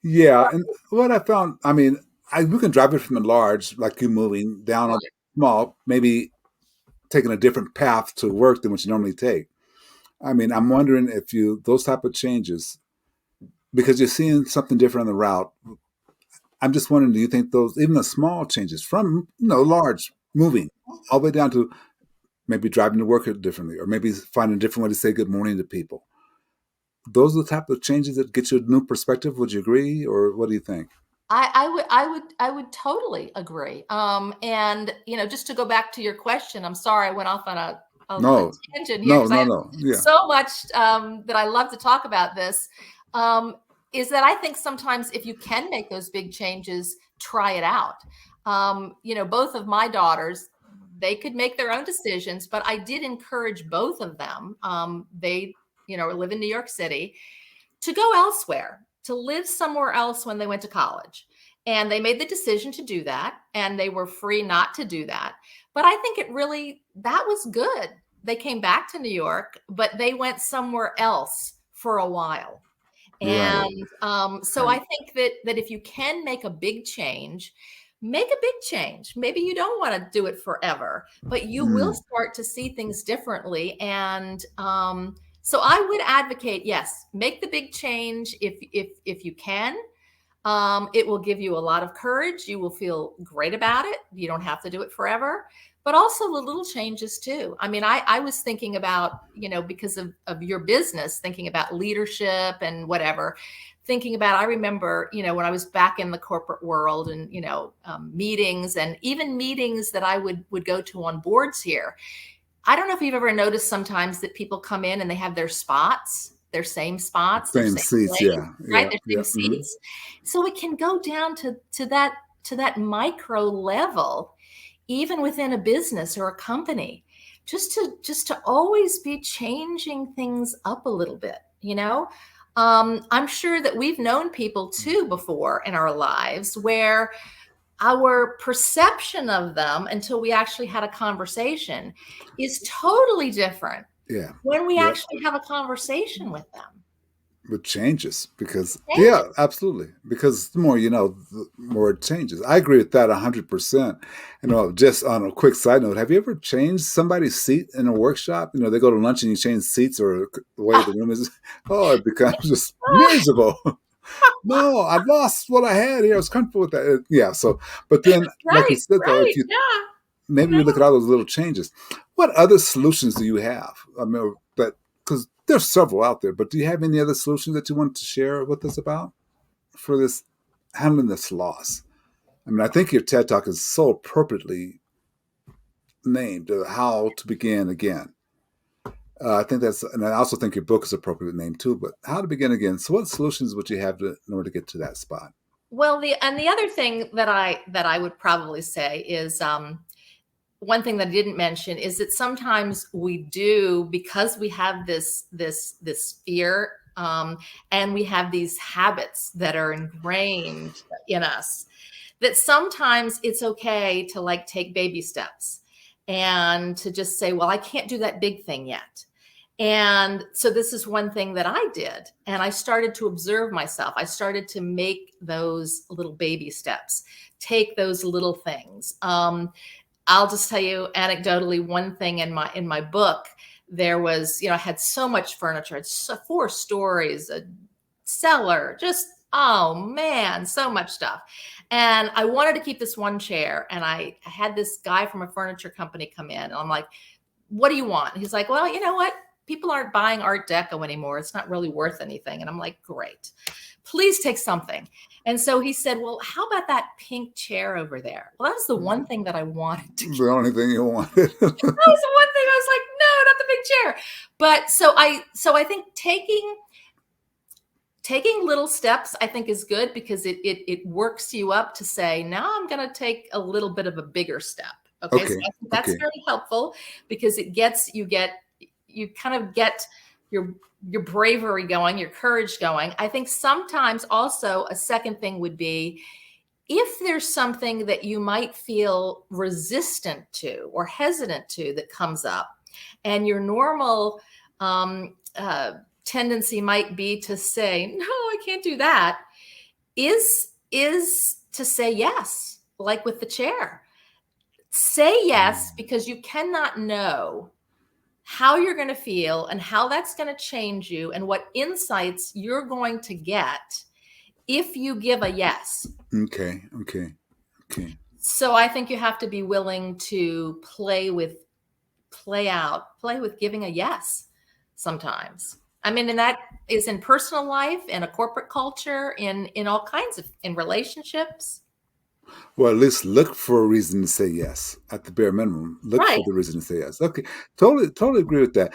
Yeah, and what I found, I mean, we can drive it from the large, like you moving down on Right. small, maybe taking a different path to work than what you normally take. I mean, I'm wondering if you those type of changes because you're seeing something different on the route. I'm just wondering, do you think those even the small changes from large moving all the way down to maybe driving to work differently, or maybe finding a different way to say good morning to people? Those are the type of changes that get you a new perspective. Would you agree, or what do you think? I would totally agree. And just to go back to your question, I'm sorry I went off on a No, tangent here no, because I no, have no. Yeah, so much that I love to talk about this. Um, is that I think sometimes if you can make those big changes, try it out. Both of my daughters, they could make their own decisions, but I did encourage both of them. They, live in New York City to go elsewhere, to live somewhere else when they went to college. And they made the decision to do that, and they were free not to do that. But I think that was good. They came back to New York, but they went somewhere else for a while. right, And so right. I think that if you can make a big change, make a big change. Maybe you don't want to do it forever, but you will Mm, start to see things differently. And so I would advocate, yes, make the big change if you can. It will give you a lot of courage. You will feel great about it. You don't have to do it forever, but also the little changes too. I mean, I was thinking about, because of your business, thinking about leadership and whatever, thinking about, I remember, when I was back in the corporate world and, meetings and even meetings that I would go to on boards here. I don't know if you've ever noticed sometimes that people come in and they have their spots, their same spots, their same same seats. place, Yeah, right? yeah, Their yeah. same Hmm. seats. So it can go down to that micro level, even within a business or a company, just to always be changing things up a little bit, I'm sure that we've known people too before in our lives where our perception of them until we actually had a conversation is totally different Yeah, when we yep. actually have a conversation with them. With changes, because Change yeah, it. absolutely. Because the more you know, the more it changes. I agree with that 100%. Just on a quick side note, have you ever changed somebody's seat in a workshop? They go to lunch and you change seats or the way Ah, the room is. Oh, it becomes just miserable. No, I lost what I had here. I was comfortable with that. Yeah. So, but then, like you right, said, though, if right, you yeah. maybe we look at all those little changes. What other solutions do you have? I mean, that because there's several out there, but do you have any other solutions that you want to share with us about for this handling this loss? I mean, I think your TED Talk is so appropriately named, "How to Begin Again." I think that's, and I also think your book is appropriately named too. But how to begin again? So, what solutions would you have in order to get to that spot? Well, the other thing that I would probably say is one thing that I didn't mention is that sometimes we do, because we have this fear, and we have these habits that are ingrained in us, that sometimes it's okay to like take baby steps and to just say, well, I can't do that big thing yet. And so this is one thing that I did. And I started to observe myself. I started to make those little baby steps, take those little things. I'll just tell you anecdotally one thing in my book. There was, I had so much furniture. It's 4 stories, a cellar, just oh man, so much stuff. And I wanted to keep this one chair, and I had this guy from a furniture company come in, and I'm like, "What do you want?" And he's like, "Well, you know what? People aren't buying Art Deco anymore. It's not really worth anything." And I'm like, "Great. Please take something." And so he said, "Well, how about that pink chair over there?" Well, that was the one thing that I wanted to The only thing you wanted. that was the one thing I was like, "No, not the big chair." But so I think taking little steps, I think, is good because it works you up to say, now I'm going to take a little bit of a bigger step. Okay. So Okay, I think that's okay. very helpful because you kind of get your your bravery going, your courage going. I think sometimes also a second thing would be if there's something that you might feel resistant to or hesitant to that comes up, and your normal tendency might be to say, no, I can't do that. is to say yes, like with the chair. Say yes, Mm. because you cannot know how you're going to feel and how that's going to change you and what insights you're going to get if you give a yes. Okay, okay, okay. So I think you have to be willing to play with giving a yes sometimes. I mean, and that is in personal life, in a corporate culture, in all kinds of in relationships. Well, at least look for a reason to say yes. At the bare minimum, look for Right. the reason to say yes. Okay, totally agree with that.